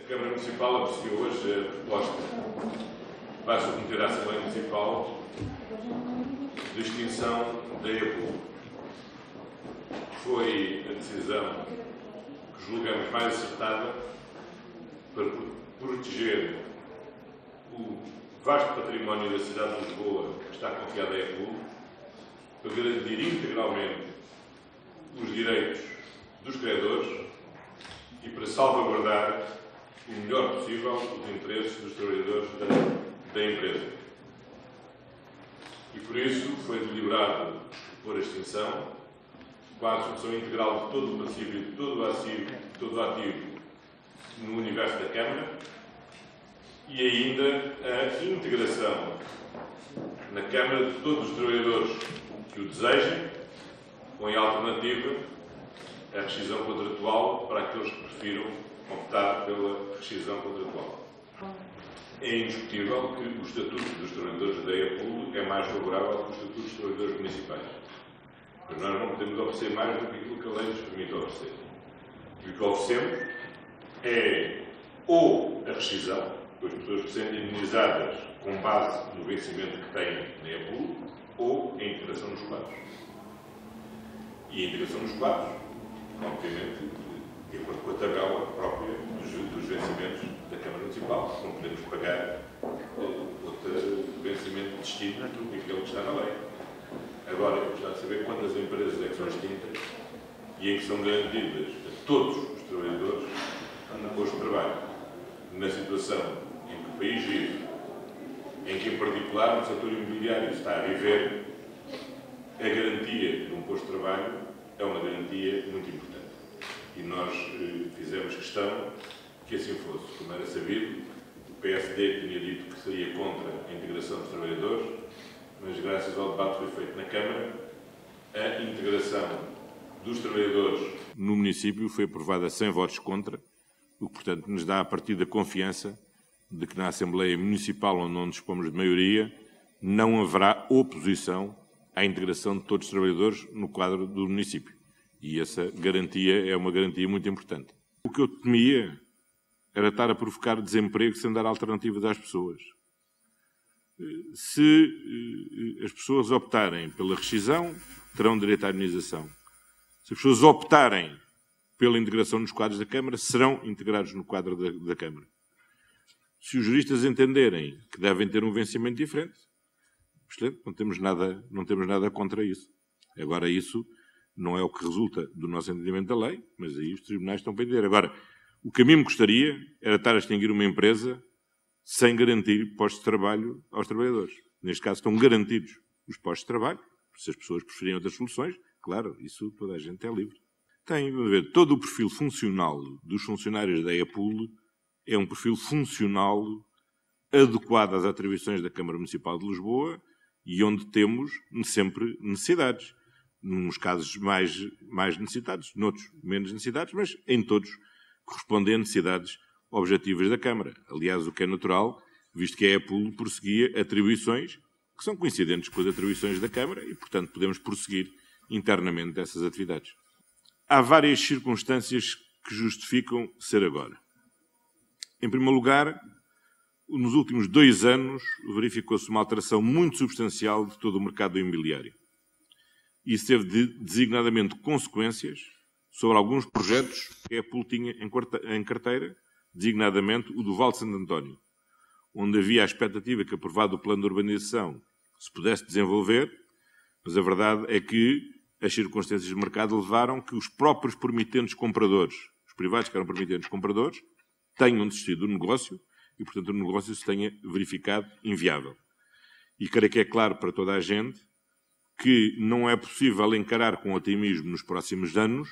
A Câmara Municipal apreciou hoje a proposta que vai submeter à Assembleia Municipal de extinção da EPUL. Foi a decisão que julgamos mais acertada para proteger o vasto património da cidade de Lisboa que está confiado à EPUL, para garantir integralmente os direitos dos credores e para salvaguardar o melhor possível os interesses dos trabalhadores da empresa. E por isso foi deliberado por a extinção, com a assunção integral de todo o passivo e de todo o ativo no universo da Câmara e ainda a integração na Câmara de todos os trabalhadores que o desejem, com em alternativa a rescisão contratual para aqueles que prefiram optar pela rescisão contratual. É indiscutível que o Estatuto dos Trabalhadores da EPUL é mais favorável que o Estatuto dos Trabalhadores Municipais. Mas nós não podemos oferecer mais do que aquilo que a lei nos permite oferecer. E o que oferecemos é ou a rescisão, com as pessoas que sendo indenizadas com base no vencimento que têm na EPUL, ou a integração nos quadros. E a integração nos quadros, obviamente, de acordo com a tabela própria dos vencimentos da Câmara Municipal. Não podemos pagar outro vencimento distinto do que aquele que está na lei. Agora, eu gostava de saber quantas empresas é que são extintas e em que são garantidas a todos os trabalhadores no posto de trabalho, na situação em que o país vive, em que, em particular, no setor imobiliário está a viver, a garantia de um posto de trabalho é uma garantia muito importante. E nós fizemos questão que assim fosse. Como era sabido, o PSD tinha dito que seria contra a integração dos trabalhadores, mas graças ao debate que foi feito na Câmara, a integração dos trabalhadores no município foi aprovada sem votos contra, o que, portanto, nos dá a partir da confiança de que na Assembleia Municipal, onde não dispomos de maioria, não haverá oposição à integração de todos os trabalhadores no quadro do município. E essa garantia é uma garantia muito importante. O que eu temia era estar a provocar desemprego sem dar alternativas às pessoas. Se as pessoas optarem pela rescisão, terão direito à indenização. Se as pessoas optarem pela integração nos quadros da Câmara, serão integrados no quadro da Câmara. Se os juristas entenderem que devem ter um vencimento diferente, excelente, não temos nada contra isso. Agora, isso não é o que resulta do nosso entendimento da lei, mas aí os tribunais estão para entender. Agora, o que a mim me gostaria era estar a extinguir uma empresa sem garantir postos de trabalho aos trabalhadores. Neste caso, estão garantidos os postos de trabalho. Se as pessoas preferirem outras soluções, claro, isso toda a gente é livre. Tem a ver, todo o perfil funcional dos funcionários da EPUL é um perfil funcional adequado às atribuições da Câmara Municipal de Lisboa e onde temos sempre necessidades. Nos casos mais necessitados, noutros menos necessitados, mas em todos correspondem a necessidades objetivas da Câmara. Aliás, o que é natural, visto que a EPUL prosseguia atribuições que são coincidentes com as atribuições da Câmara e, portanto, podemos prosseguir internamente essas atividades. Há várias circunstâncias que justificam ser agora. Em primeiro lugar, nos últimos 2 anos verificou-se uma alteração muito substancial de todo o mercado imobiliário. Isso teve designadamente consequências sobre alguns projetos que a EPUL tinha em carteira, designadamente o do Val de Santo António, onde havia a expectativa que, aprovado o plano de urbanização, se pudesse desenvolver, mas a verdade é que as circunstâncias de mercado levaram que os próprios permitentes compradores, os privados que eram permitentes compradores, tenham desistido do negócio e, portanto, o negócio se tenha verificado inviável. E creio que é claro para toda a gente que não é possível encarar com otimismo nos próximos anos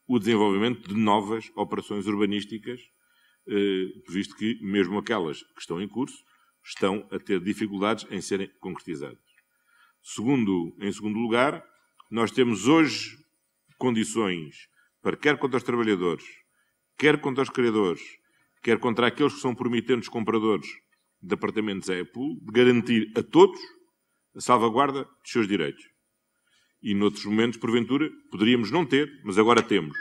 o desenvolvimento de novas operações urbanísticas, visto que mesmo aquelas que estão em curso estão a ter dificuldades em serem concretizadas. Em segundo lugar, nós temos hoje condições para, quer contra os trabalhadores, quer contra os credores, quer contra aqueles que são promitentes compradores de apartamentos à EPUL, de garantir a todos a salvaguarda dos seus direitos. E, noutros momentos, porventura, poderíamos não ter, mas agora temos.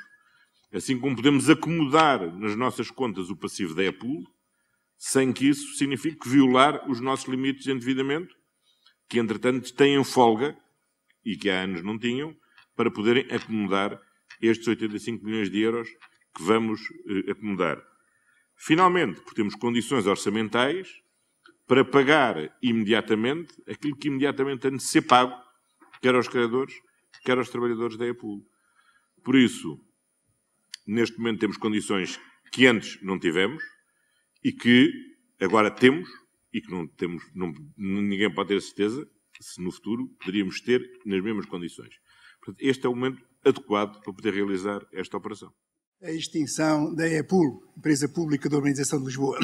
Assim como podemos acomodar nas nossas contas o passivo da EPUL, sem que isso signifique violar os nossos limites de endividamento, que entretanto têm folga, e que há anos não tinham, para poderem acomodar estes 85 milhões de euros que vamos acomodar. Finalmente, porque temos condições orçamentais para pagar imediatamente aquilo que imediatamente tem de ser pago, quer aos credores, quer aos trabalhadores da EPUL. Por isso, neste momento temos condições que antes não tivemos e que agora temos e que não temos, ninguém pode ter certeza se no futuro poderíamos ter nas mesmas condições. Portanto, este é o momento adequado para poder realizar esta operação. A extinção da EPUL, Empresa Pública de Urbanização de Lisboa.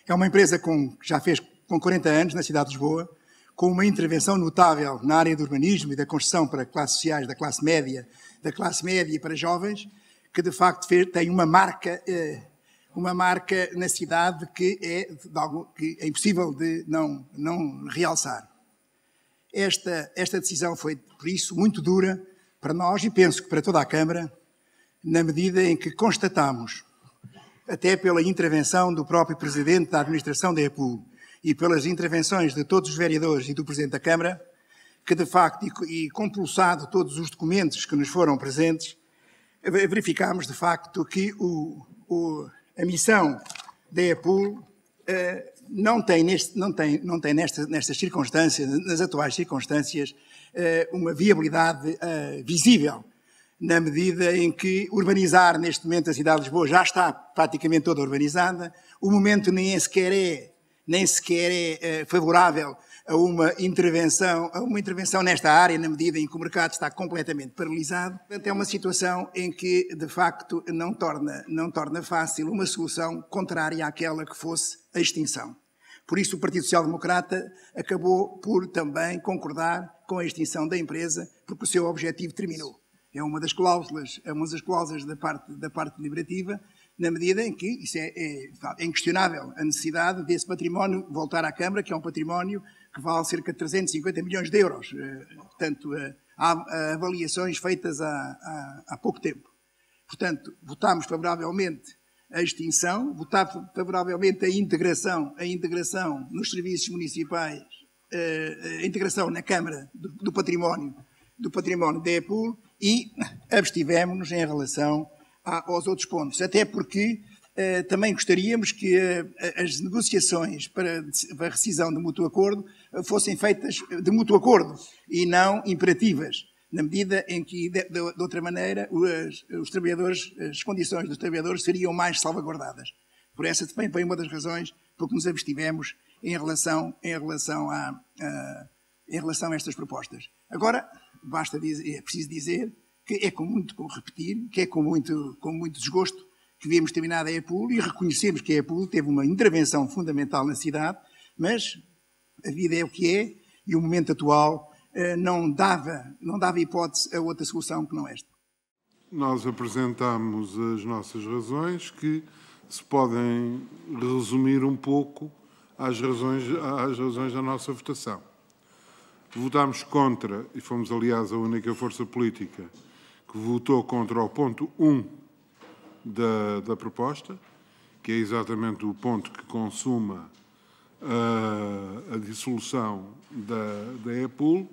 É uma empresa que já fez com 40 anos na cidade de Lisboa, com uma intervenção notável na área do urbanismo e da construção para classes sociais, da classe média e para jovens, que de facto tem uma marca na cidade que é impossível de não realçar. Esta decisão foi, por isso, muito dura para nós e penso que para toda a Câmara, na medida em que constatamos, até pela intervenção do próprio Presidente da Administração da EPUL e pelas intervenções de todos os vereadores e do Presidente da Câmara, que de facto, e compulsado todos os documentos que nos foram presentes, verificámos de facto que a missão da EPUL não tem nestas circunstâncias, nas atuais circunstâncias, uma viabilidade visível, na medida em que urbanizar neste momento a cidade de Lisboa já está praticamente toda urbanizada, o momento nem sequer é favorável a uma intervenção nesta área, na medida em que o mercado está completamente paralisado. Portanto, é uma situação em que, de facto, não torna fácil uma solução contrária àquela que fosse a extinção. Por isso, o Partido Social Democrata acabou por também concordar com a extinção da empresa, porque o seu objetivo terminou. É uma das cláusulas da parte deliberativa, na medida em que isso é inquestionável a necessidade desse património voltar à Câmara, que é um património que vale cerca de 350 milhões de euros. Portanto, há avaliações feitas há pouco tempo. Portanto, votámos favoravelmente a extinção, votar favoravelmente a integração nos serviços municipais, a integração na Câmara do património da EPUL e abstivemos-nos em relação aos outros pontos. Até porque também gostaríamos que as negociações para a rescisão de mútuo acordo fossem feitas de mútuo acordo e não imperativas, na medida em que, de outra maneira, os trabalhadores, as condições dos trabalhadores seriam mais salvaguardadas. Por essa também foi uma das razões por que nos abstivemos em relação a estas propostas. Agora, é preciso dizer que é com muito desgosto que vimos terminada a EPUL e reconhecemos que a EPUL teve uma intervenção fundamental na cidade, mas a vida é o que é e o momento atual não dava hipótese a outra solução que não esta. Nós apresentamos as nossas razões, que se podem resumir um pouco às razões da nossa votação. Votámos contra, e fomos, aliás, a única força política que votou contra o ponto 1 da proposta, que é exatamente o ponto que consuma a dissolução da EPUL.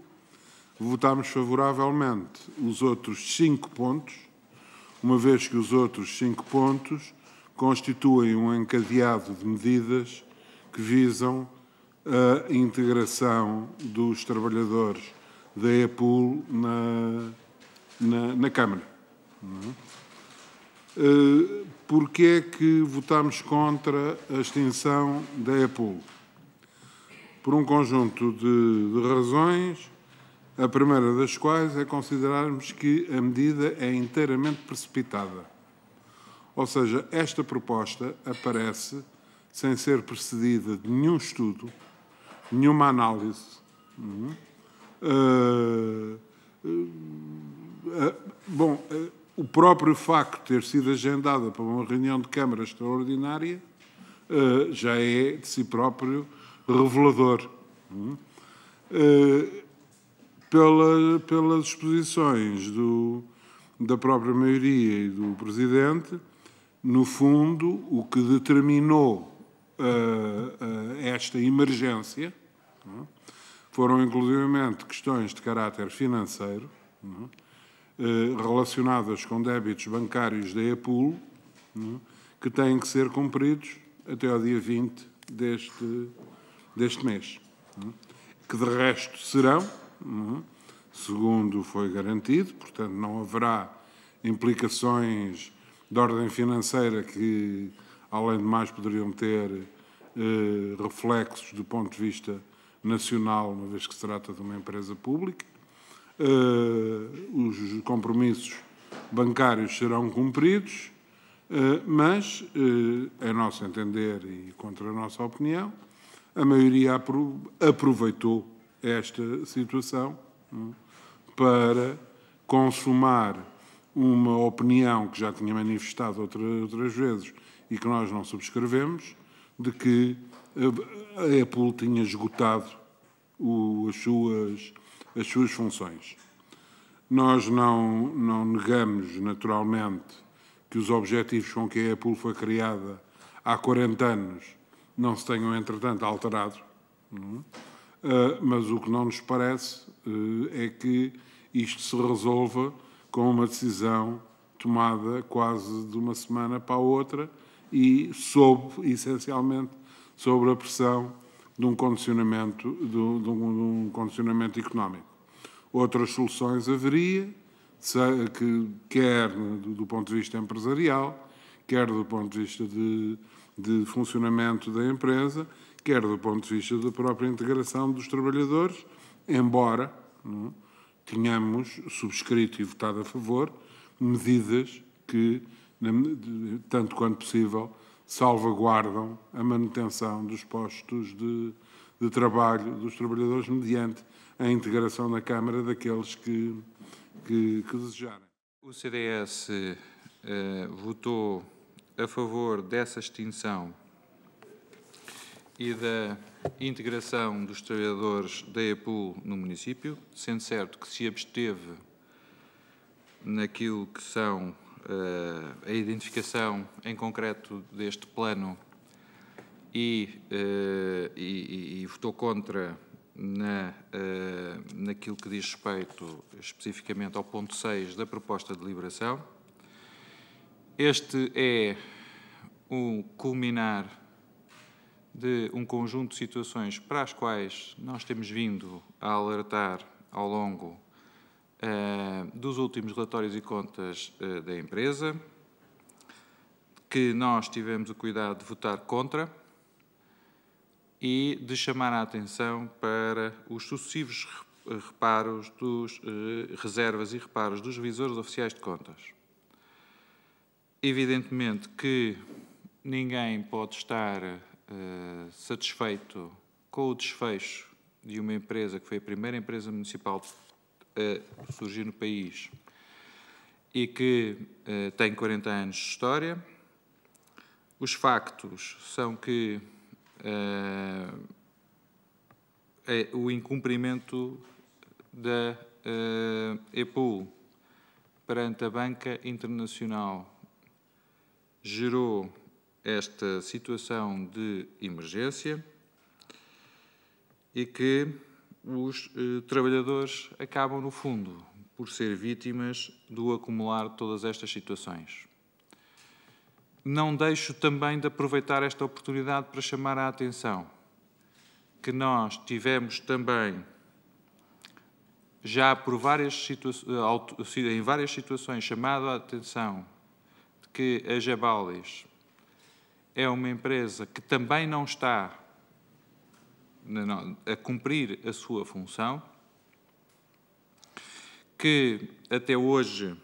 Votámos favoravelmente os outros 5 pontos, uma vez que os outros 5 pontos constituem um encadeado de medidas que visam a integração dos trabalhadores da EPUL na Câmara. Porquê é que votámos contra a extinção da EPUL? Por um conjunto de razões, a primeira das quais é considerarmos que a medida é inteiramente precipitada. Ou seja, esta proposta aparece sem ser precedida de nenhum estudo, nenhuma análise. O próprio facto de ter sido agendada para uma reunião de Câmara extraordinária já é, de si próprio, revelador. Pelas exposições da própria maioria e do Presidente, no fundo, o que determinou esta emergência foram, inclusivamente, questões de caráter financeiro, relacionadas com débitos bancários da EPUL, que têm que ser cumpridos até ao dia 20 deste mês, que de resto serão, segundo foi garantido, portanto não haverá implicações de ordem financeira que, além de mais, poderiam ter reflexos do ponto de vista nacional, uma vez que se trata de uma empresa pública. Os compromissos bancários serão cumpridos, mas, a nosso entender e contra a nossa opinião, a maioria aproveitou esta situação para consumar uma opinião que já tinha manifestado outras vezes e que nós não subscrevemos, de que a Apple tinha esgotado as suas funções. Nós não negamos, naturalmente, que os objetivos com que a Apple foi criada há 40 anos não se tenham, entretanto, alterado. Mas o que não nos parece é que isto se resolva com uma decisão tomada quase de uma semana para a outra e essencialmente, sobre a pressão de um condicionamento económico. Outras soluções haveria, quer do ponto de vista empresarial, quer do ponto de vista de funcionamento da empresa, quer do ponto de vista da própria integração dos trabalhadores, embora tenhamos subscrito e votado a favor medidas que, tanto quanto possível, salvaguardam a manutenção dos postos de trabalho dos trabalhadores mediante a integração na Câmara daqueles que desejarem. O CDS votou a favor dessa extinção e da integração dos trabalhadores da EPUL no município, sendo certo que se absteve naquilo que são a identificação em concreto deste plano e votou contra naquilo que diz respeito especificamente ao ponto 6 da proposta de deliberação. Este é o culminar de um conjunto de situações para as quais nós temos vindo a alertar ao longo dos últimos relatórios e contas da empresa, que nós tivemos o cuidado de votar contra e de chamar a atenção para os sucessivos reparos reservas e reparos dos revisores oficiais de contas. Evidentemente que ninguém pode estar satisfeito com o desfecho de uma empresa que foi a primeira empresa municipal a surgir no país e que tem 40 anos de história. Os factos são que o incumprimento da EPUL perante a banca internacional gerou esta situação de emergência e que os trabalhadores acabam, no fundo, por ser vítimas do acumular de todas estas situações. Não deixo também de aproveitar esta oportunidade para chamar a atenção que nós tivemos também, já por em várias situações, chamado a atenção de que a Jabalis é uma empresa que também não está a cumprir a sua função, que até hoje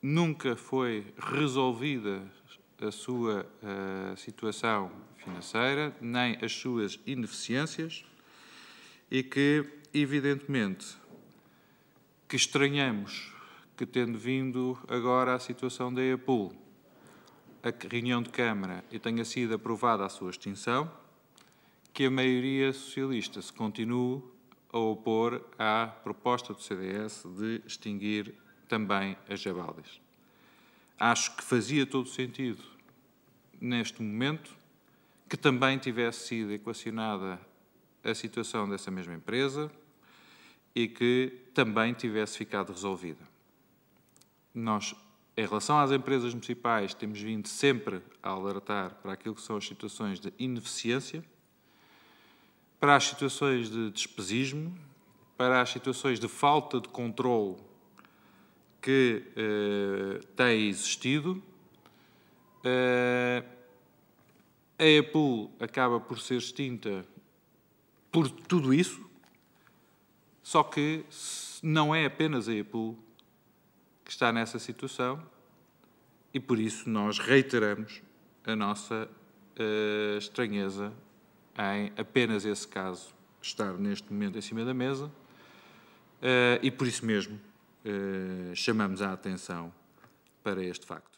nunca foi resolvida a sua situação financeira, nem as suas ineficiências, e que, evidentemente, que estranhamos que, tendo vindo agora a situação da EPUL, a reunião de Câmara e tenha sido aprovada a sua extinção, que a maioria socialista se continue a opor à proposta do CDS de extinguir também a Jabaldis. Acho que fazia todo sentido, neste momento, que também tivesse sido equacionada a situação dessa mesma empresa e que também tivesse ficado resolvida. Nós, em relação às empresas municipais, temos vindo sempre a alertar para aquilo que são as situações de ineficiência, para as situações de despesismo, para as situações de falta de controle que têm existido. A EPUL acaba por ser extinta por tudo isso, só que não é apenas a EPUL que está nessa situação e, por isso, nós reiteramos a nossa estranheza em apenas esse caso estar neste momento em cima da mesa e, por isso mesmo, chamamos a atenção para este facto.